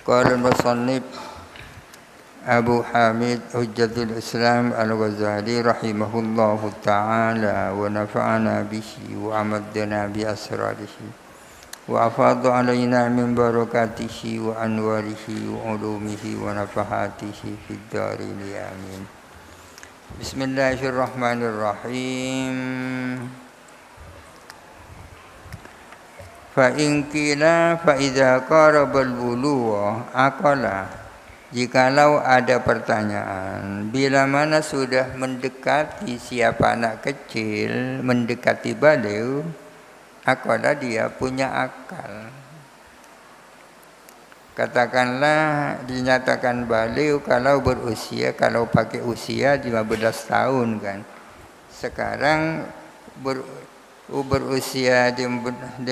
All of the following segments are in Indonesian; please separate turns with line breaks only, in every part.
قال المصنف أبو حامد حجة الإسلام الغزالي رحمه الله تعالى ونفعنا به وأمدنا بأسراره وأفاض علينا من بركاته وأنواره وعلومه ونفحاته في الدارين آمين. بسم الله الرحمن الرحيم. Fa'in qila fa'idha qarabal bulugha aqala. Jikalau ada pertanyaan, bila mana sudah mendekati siapa anak kecil, mendekati baligh, aqala dia punya akal. Katakanlah dinyatakan baligh kalau berusia, kalau pakai usia 15 tahun kan. Sekarang berusia 15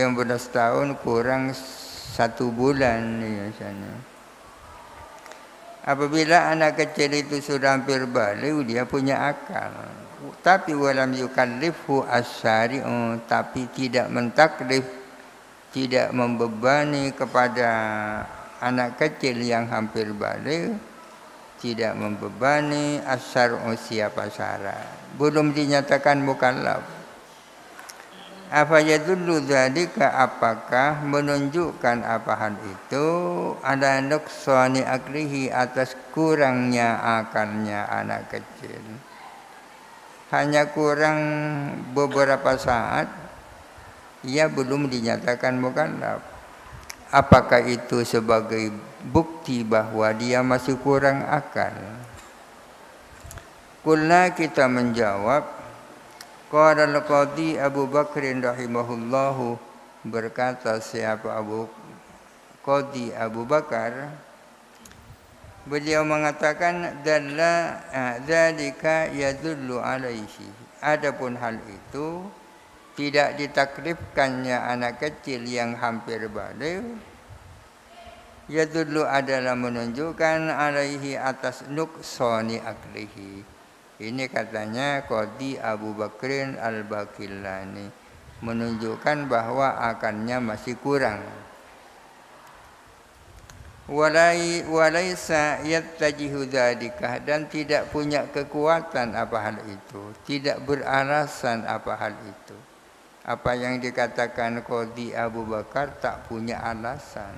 tahun kurang 1 bulan misalnya. Apabila anak kecil itu sudah hampir baligh, dia punya akal. Tapi walam yukallifhu asy-syari'u, tapi tidak mentaklif, tidak membebani kepada anak kecil yang hampir baligh, tidak membebani asy-syar'u siapa syara. Belum dinyatakan mukallaf. Apa yadullu dzalika, apakah menunjukkan apa hal itu ada nuqsani aklihi, atas kurangnya akalnya anak kecil. Hanya kurang beberapa saat ia belum dinyatakan mukallaf. Apakah itu sebagai bukti bahwa dia masih kurang akal? Qulna, kita menjawab, qala al-qadhi Abu Bakr rahimahullahu, berkata siapa Qadhi Abu Bakar, beliau mengatakan dalla dzalika yadullu alaihi. Adapun hal itu tidak ditaklifkannya anak kecil yang hampir baligh, yadullu adalah menunjukkan alaihi atas nuqsani aklihi. Ini katanya Qadhi Abu Bakrin al-Baqillani, menunjukkan bahwa akalnya masih kurang. Walaisa yattajihu dzalika, dan tidak punya kekuatan apa hal itu, tidak beralasan apa hal itu. Apa yang dikatakan Qadhi Abu Bakar tak punya alasan.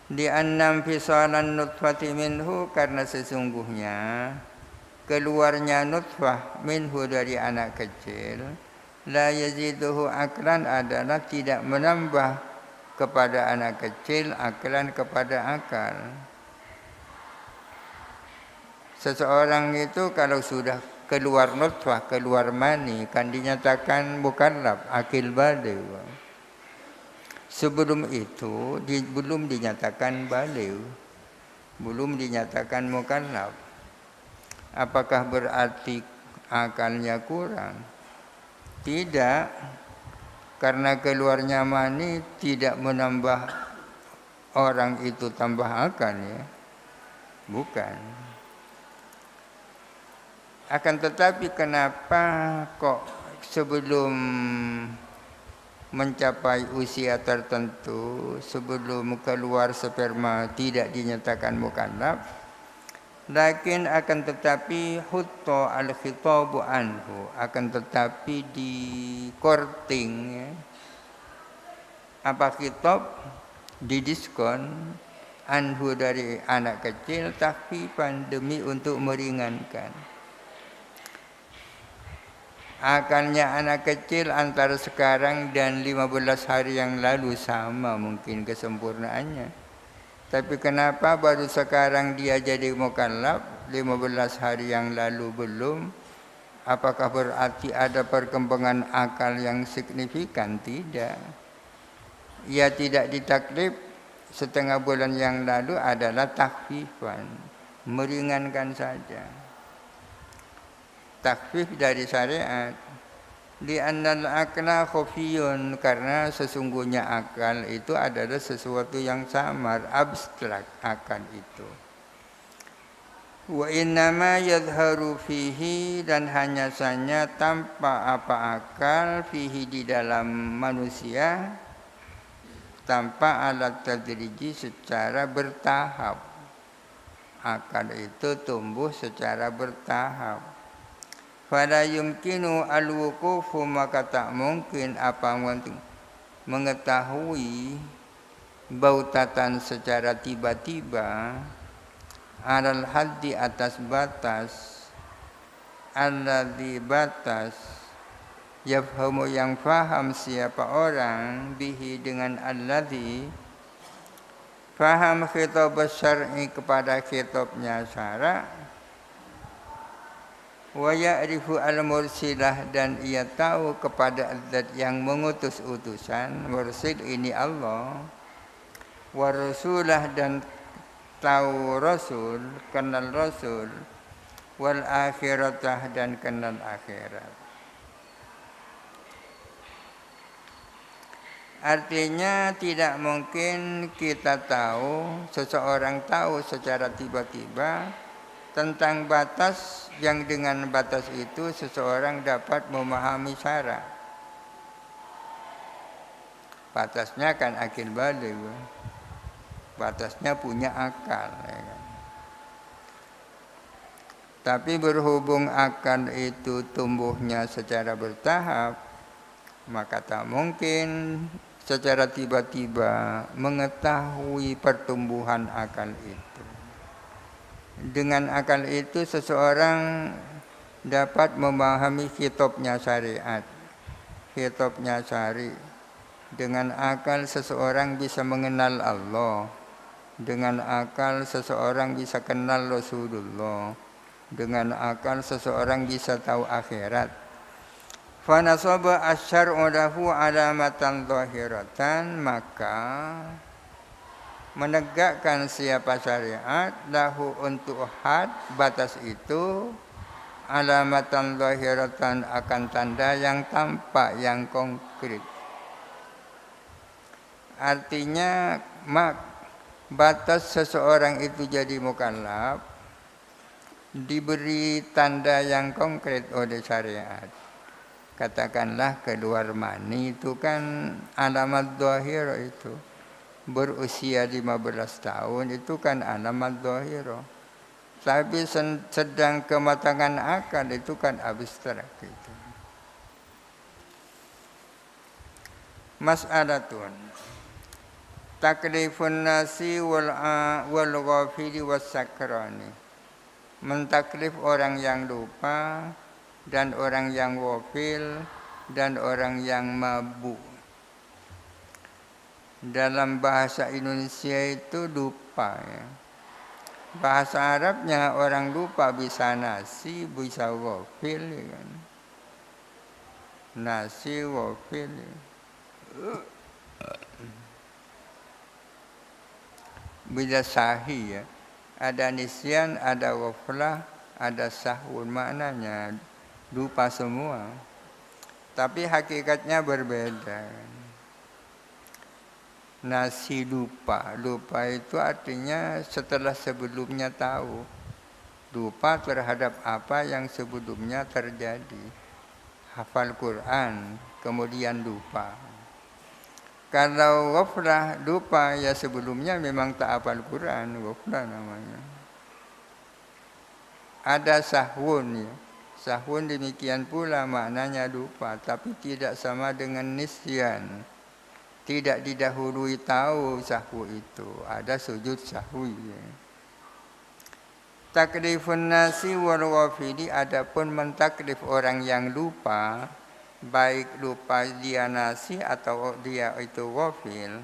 Di annam fisalan nutfati minhu, karena sesungguhnya keluarnya nutfah minhu dari anak kecil, la yaziduhu aklan, adalah tidak menambah kepada anak kecil aklan, kepada akal. Seseorang itu kalau sudah keluar nutfah, keluar mani, kan dinyatakan mukallaf, akil baligh. Sebelum itu belum dinyatakan baligh, belum dinyatakan mukallaf. Apakah berarti akalnya kurang? Tidak, karena keluarnya mani tidak menambah orang itu tambah akal, ya. Bukan. Akan tetapi kenapa kok sebelum mencapai usia tertentu, sebelum keluar sperma tidak dinyatakan mukallaf? Lakin akan tetapi hutta al-khitabu anhu, akan tetapi di korting, ya. Apa khitab? Didiskon anhu, dari anak kecil, takhfifan, demi untuk meringankan. Akalnya anak kecil antara sekarang dan 15 hari yang lalu sama mungkin kesempurnaannya. Tapi kenapa baru sekarang dia jadi mukallaf, 15 hari yang lalu belum? Apakah berarti ada perkembangan akal yang signifikan? Tidak. Ia tidak ditaklif setengah bulan yang lalu adalah takhfifan, meringankan saja. Takhfif dari syariat. Li'annal akla khafiyun, karena sesungguhnya akal itu adalah sesuatu yang samar, abstrak akal itu. Wa innama yadharu fihi, dan hanya saja tanpa apa akal, fihi di dalam manusia, tanpa alat tadriji secara bertahap. Akal itu tumbuh secara bertahap. Fala yumkinu al-wuqufu, maka tak mungkin apa mengetahui bautatan secara tiba-tiba alal haddi atas batas, alladzi batas yafhamu yang faham siapa orang bihi dengan alladzi faham khitab syar'i kepada khitabnya syara, wa ya'rifu al-mursilah dan ia tahu kepada zat yang mengutus utusan. Mursil ini Allah, wa rasulah dan tahu rasul, kenal rasul, wal akhiratah dan kenal akhirat. Artinya tidak mungkin kita tahu, seseorang tahu secara tiba-tiba tentang batas yang dengan batas itu seseorang dapat memahami syara. Batasnya kan akil baligh, batasnya punya akal. Ya kan? Tapi berhubung akal itu tumbuhnya secara bertahap, maka tak mungkin secara tiba-tiba mengetahui pertumbuhan akal itu. Dengan akal itu seseorang dapat memahami khitabnya syariat, khitabnya syari. Dengan akal seseorang bisa mengenal Allah. Dengan akal seseorang bisa kenal Rasulullah. Dengan akal seseorang bisa tahu akhirat. Fanasaba asyar'u lahu alamatan zahiratan, maka menegakkan siapa syariat lahu untuk had batas itu alamatan zahiratan akan tanda yang tampak, yang konkret. Artinya batas seseorang itu jadi mukallaf diberi tanda yang konkret oleh syariat. Katakanlah keluar mani itu kan alamat zahir itu. Berusia 15 tahun itu kan alamat zahir. Tapi sedang kematangan akal itu kan abstrak itu. Mas'alatun taklifun nasi wal ghafili was sakrani. Mentaklif orang yang lupa dan orang yang wafil dan orang yang mabuk. Dalam bahasa Indonesia itu lupa ya. Bahasa Arabnya orang lupa bisa nasi, bisa wafil ya kan. Nasi, wafil. Bila sahih ya. Ada nisyan, ada waflah, ada sahun, maknanya lupa semua. Tapi hakikatnya berbeda. Nasi lupa. Lupa itu artinya setelah sebelumnya tahu. Lupa terhadap apa yang sebelumnya terjadi. Hafal Quran, kemudian lupa. Kalau ghaflah, lupa ya sebelumnya memang tak hafal Quran, ghaflah namanya. Ada sahwun ya. Sahwun demikian pula maknanya lupa, tapi tidak sama dengan nisyan. Tidak didahului tahu sahwu itu. Ada sujud sahwi. Ya. Taklifun nasi wal ghafili, adapun mentaklif orang yang lupa, baik lupa dia nasi atau dia itu ghafil.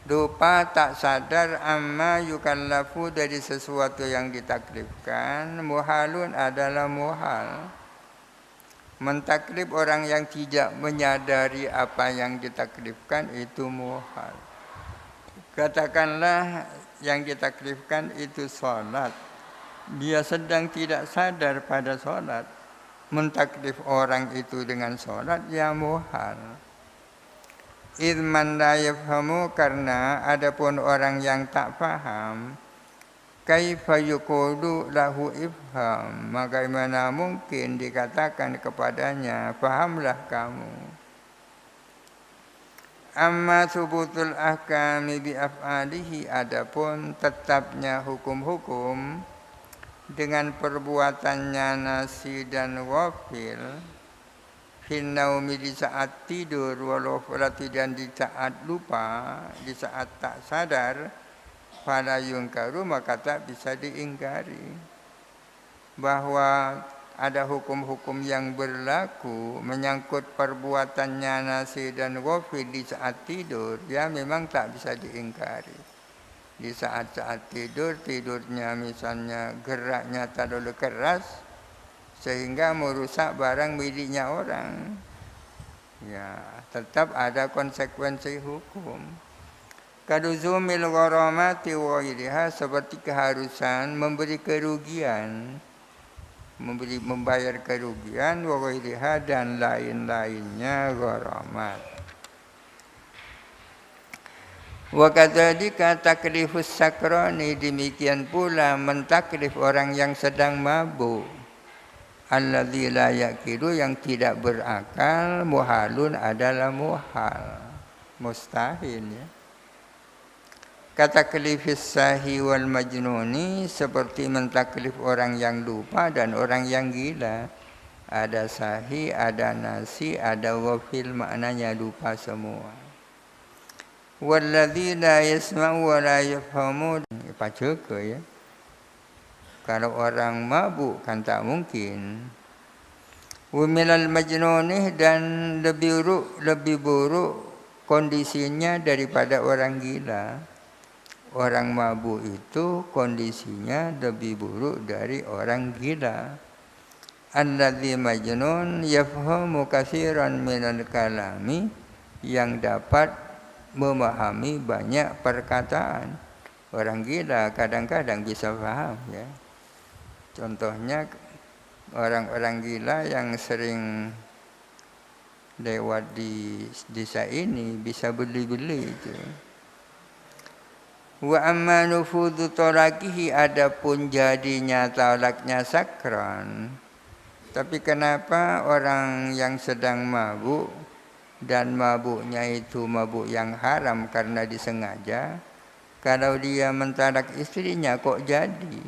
Lupa tak sadar amma yukallafu dari sesuatu yang ditaklifkan, muhalun adalah muhal. Mentaklif orang yang tidak menyadari apa yang ditaklifkan itu muhal. Katakanlah yang ditaklifkan itu sholat. Dia sedang tidak sadar pada sholat. Mentaklif orang itu dengan sholat ya muhal. Idman la yafhamu, karena adapun orang yang tak faham, kaifa yuqulu lahu ifham, bagaimana mungkin dikatakan kepadanya fahamlah kamu. Amma subutul ahkami bi af'alihi, adapun tetapnya hukum-hukum dengan perbuatannya nasi dan wafil, fin naumi di saat tidur, walau falati dan di saat lupa, di saat tak sadar, fala yungkaru, maka tak bisa diingkari. Bahwa ada hukum-hukum yang berlaku menyangkut perbuatannya nasi dan wafil di saat tidur, ya memang tak bisa diingkari. Di saat-saat tidur, tidurnya misalnya geraknya terlalu keras sehingga merusak barang miliknya orang, ya tetap ada konsekuensi hukum. Kaduzumil gharamati wa ghayriha, seperti keharusan memberi kerugian, membayar kerugian, wa ghayriha dan lain-lainnya gharamat. Wa kadzalika taklifus sakrani, demikian pula mentaklif orang yang sedang mabuk, alladzi la yaqilu, yang tidak berakal, muhalun adalah muhal, mustahil ya. Kataklifis sahi wal majnuni, seperti mentaklif orang yang lupa dan orang yang gila. Ada sahi, ada nasi, ada wafil, maknanya lupa semua. Walladzi la yasma'u wa la yafhamu, pacaga ya. Kalau orang mabuk kan tak mungkin. Wa minal majnuni, dan lebih buruk kondisinya daripada orang gila. Orang mabuk itu kondisinya lebih buruk dari orang gila. Alladzi majnun yafhamu katsiran minal kalami, yang dapat memahami banyak perkataan. Orang gila kadang-kadang bisa paham ya. Contohnya orang-orang gila yang sering lewat di desa ini bisa beli-beli itu. Wa amma nufudhu talaqihi, adapun jadinya talaknya sakran. Tapi kenapa orang yang sedang mabuk dan mabuknya itu mabuk yang haram karena disengaja, kalau dia mentalak istrinya kok jadi?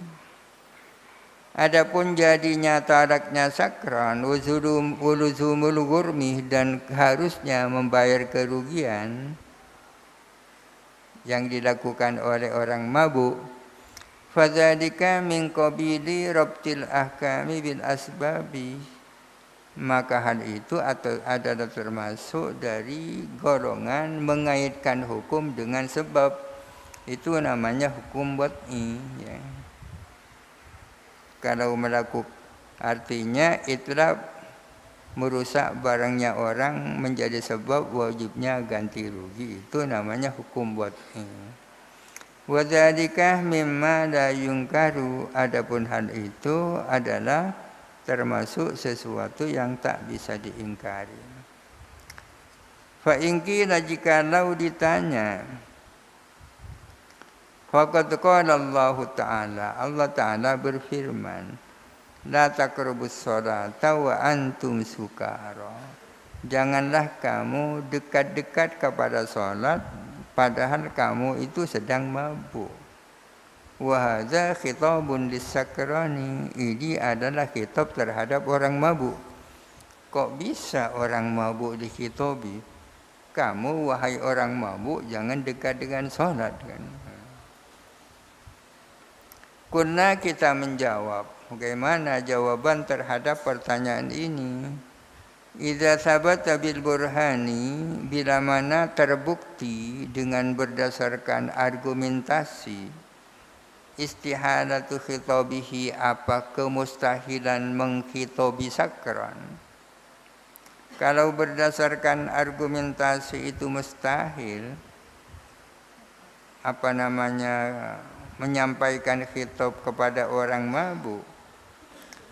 Adapun jadinya talaknya sakran, uluzumul ghurmi, dan harusnya membayar kerugian yang dilakukan oleh orang mabuk, fadzalika min qabili rabtil ahkami bil asbabi, maka hal itu adalah termasuk dari golongan mengaitkan hukum dengan sebab. Itu namanya hukum wad'i ya. Kalau melakukan, artinya itulah merusak barangnya orang menjadi sebab wajibnya ganti rugi, itu namanya hukum wad'i. Wa dzalika mimma la yungkaru, adapun hal itu adalah termasuk sesuatu yang tak bisa diingkari. Fa in qila, jikalau ditanya, faqad qala Allah Ta'ala, Allah Ta'ala berfirman, la taqrabus sholata wa antum sukara, janganlah kamu dekat-dekat kepada salat padahal kamu itu sedang mabuk. Wa hadza khitabun lis-sakrani, ini adalah khitab terhadap orang mabuk. Kok bisa orang mabuk dikhitabi? Kamu wahai orang mabuk jangan dekat dengan salat kan. Kunna, kita menjawab, bagaimana jawaban terhadap pertanyaan ini? Idza sabata bil burhani, bila mana terbukti dengan berdasarkan argumentasi, istihalatu khitabihi, apa kemustahilan mengkhitabi sakran. Kalau berdasarkan argumentasi itu mustahil, menyampaikan khitab kepada orang mabuk,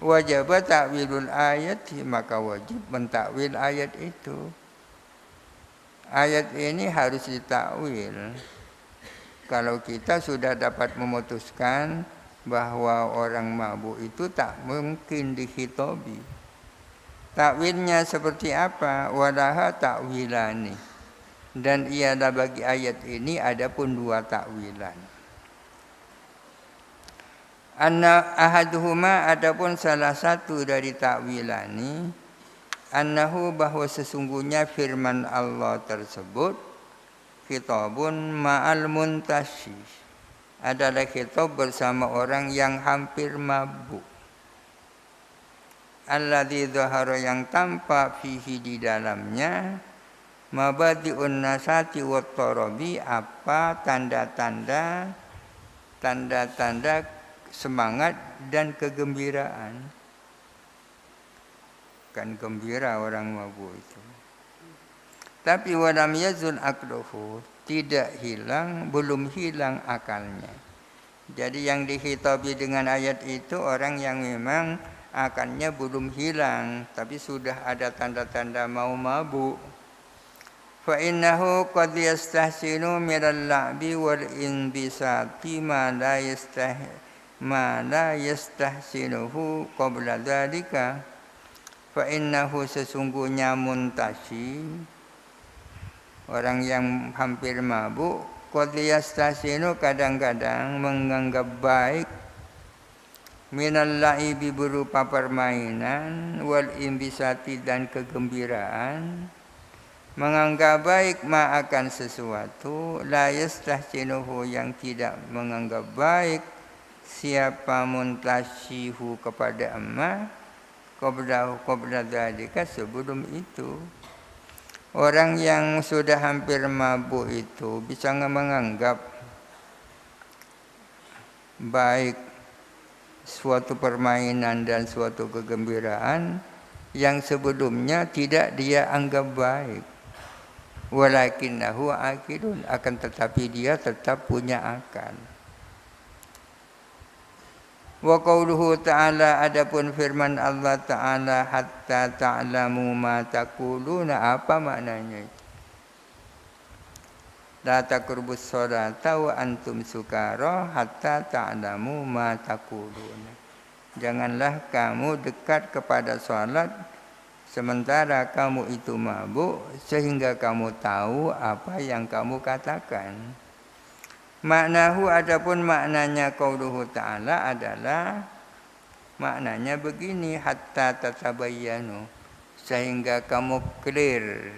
wajib takwilul ayat, maka wajib mentakwil ayat itu. Ayat ini harus ditakwil. Kalau kita sudah dapat memutuskan bahwa orang mabuk itu tak mungkin dikhitabi. Takwilnya seperti apa? Walaha takwilani. Dan ialah bagi ayat ini ada pun dua takwilan. Anna ahaduhuma, adapun salah satu dari takwilani, annahu, bahwa sesungguhnya firman Allah tersebut khitabun ma'al muntashi, adalah khitab bersama orang yang hampir mabuk. Alladzi dhahara, yang tampak fihi di dalamnya, mabadi'un nasati wa tarabi, apa tanda-tanda semangat dan kegembiraan. Kan gembira orang mabuk itu. Tapi walam yazul aqluhu, tidak hilang, belum hilang akalnya. Jadi yang dihitabi dengan ayat itu orang yang memang akalnya belum hilang, tapi sudah ada tanda-tanda mau mabuk. Fa innahu qad yastahsinu minal la'bi wal inbisati ma la yastahsinuhu qabla dzalika. Fa innahu, sesungguhnya muntasi, orang yang hampir mabuk, qad yastahsinu, kadang-kadang menganggap baik, minal la'ibi, berupa permainan, wal inbisati, dan kegembiraan, menganggap baik ma akan sesuatu, la yastahsinuhu, yang tidak menganggap baik siapa muntashihu kepada amma, qabla dzalika, sebelum itu. Orang yang sudah hampir mabuk itu bisa menganggap baik suatu permainan dan suatu kegembiraan yang sebelumnya tidak dia anggap baik. Walakinnahu aqilun, akan tetapi dia tetap punya akal. Wa qauluhu ta'ala, adapun firman Allah Ta'ala, hatta ta'lamu ma taquluna, apa maknanya? La taqrabus sholata wa antum sukara hatta ta'lamu ma taquluna. Janganlah kamu dekat kepada salat sementara kamu itu mabuk, sehingga kamu tahu apa yang kamu katakan. Maknahu, adapun maknanya qauluhu ta'ala adalah, maknanya begini, hatta tatabayyanu, sehingga kamu clear,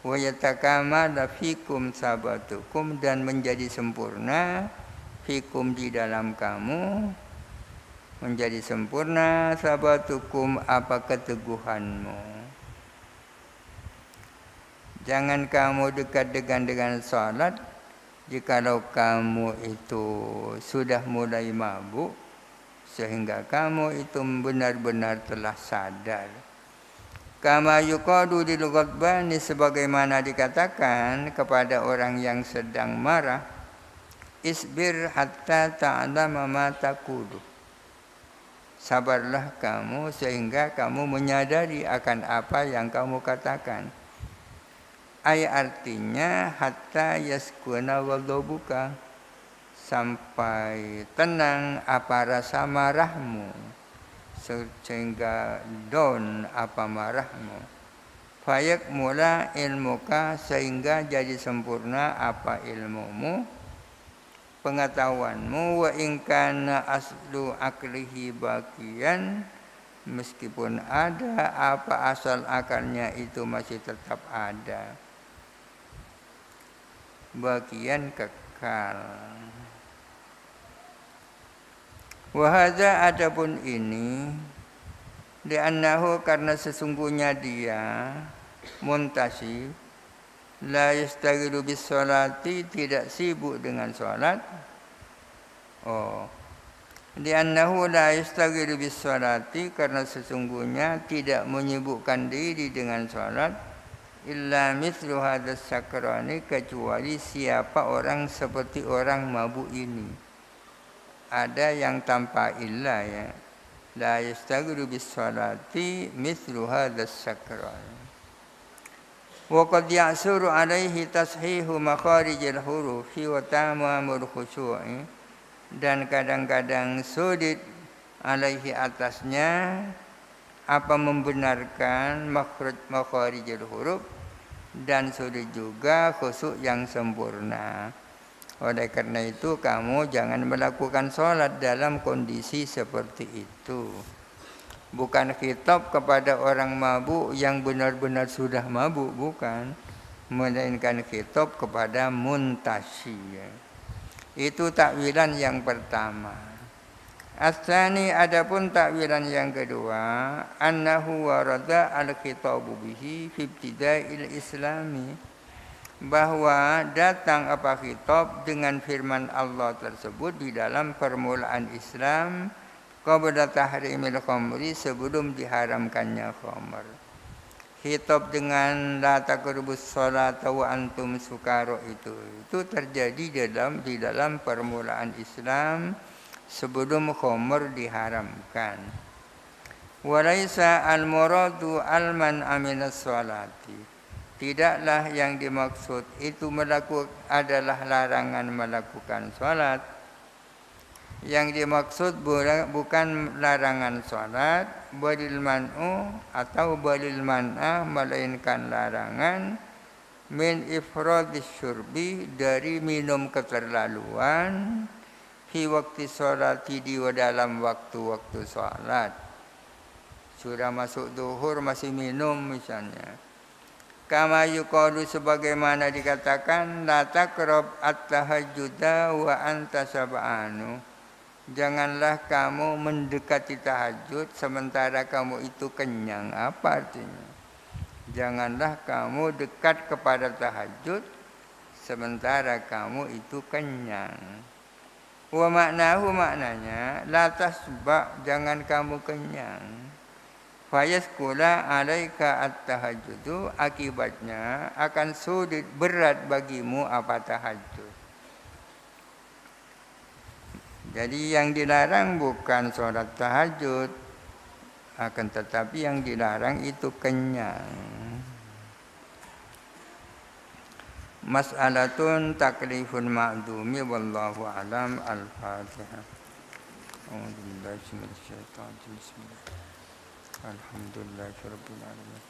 wa yatakamala fikum sabatukum, dan menjadi sempurna, fikum, di dalam kamu, menjadi sempurna, sabatukum, apa keteguhanmu. Jangan kamu dekat dengan salat jikalau kamu itu sudah mulai mabuk, sehingga kamu itu benar-benar telah sadar. Kama yuqadu lil ghadbani, sebagaimana dikatakan kepada orang yang sedang marah, isbir hatta ta'lama ma taqulu, sabarlah kamu sehingga kamu menyadari akan apa yang kamu katakan. Ay, artinya hatta yaskuna ghadabuka, sampai tenang apa rasa marahmu, sehingga down apa marahmu. Fayak mula ilmuka, sehingga jadi sempurna apa ilmumu, pengetahuanmu. Wa in kana aslu aklihi baqiyan, meskipun ada apa asal akalnya itu masih tetap ada, bagian kekal. Wahada, adapun ini, li'annahu, karena sesungguhnya dia muntasi, la yastaghilu bis salati, tidak sibuk dengan salat. Li'annahu la yastaghilu bis salati, karena sesungguhnya tidak menyibukkan diri dengan salat, illa mithlu hadas sakrani, kecuali siapa orang seperti orang mabuk ini. Ada yang tanpa illa, ya. La yastaghilu bis salati mithlu hadas sakrani. Wa qad ya'suru alaihi tashihu makharijil hurufi wa tamamul khushu'i, dan kadang-kadang sulit alaihi, atasnya, apa membenarkan makharijil huruf, dan sulit juga khusyuk yang sempurna. Oleh karena itu kamu jangan melakukan sholat dalam kondisi seperti itu. Bukan khitab kepada orang mabuk yang benar-benar sudah mabuk, bukan. Melainkan khitab kepada muntashi. Itu takwilan yang pertama. Asani adapun takwilan yang kedua, annahu warada al-khitabu bihi fi ibtida'il islami, bahwa datang apa khitab dengan firman Allah tersebut di dalam permulaan Islam qabla tahrimil khamri, sebelum diharamkannya khamr. Khitab dengan la taqrabus sholata wa antum sukara itu terjadi di dalam permulaan Islam sebelum khamr diharamkan. Walaisa al-muradu al-man aminas sholati, tidaklah yang dimaksud itu adalah larangan melakukan sholat. Yang dimaksud bukan larangan sholat, balil man'u atau balil man'ah, melainkan larangan min ifradis syurbi, dari minum keterlaluan, fi waktu sholati, di dalam waktu-waktu sholat. Sudah masuk duhur masih minum misalnya. Kama yuqalu, sebagaimana dikatakan, la taqrab at-tahajjuda wa anta sab'anu, janganlah kamu mendekati tahajud sementara kamu itu kenyang. Apa artinya? Janganlah kamu dekat kepada tahajud sementara kamu itu kenyang. Wa maknahu, maknanya la tasba, jangan kamu kenyang. Fayaskula alaika at-tahajjudu, akibatnya akan sulit, berat bagimu apa tahajud. Jadi yang dilarang bukan sholat tahajud, akan tetapi yang dilarang itu kenyang. Mas'alatun taklifun ma'dumi, wallahu alam. Al-Fatihah. Alhamdulillahirabbil alamin.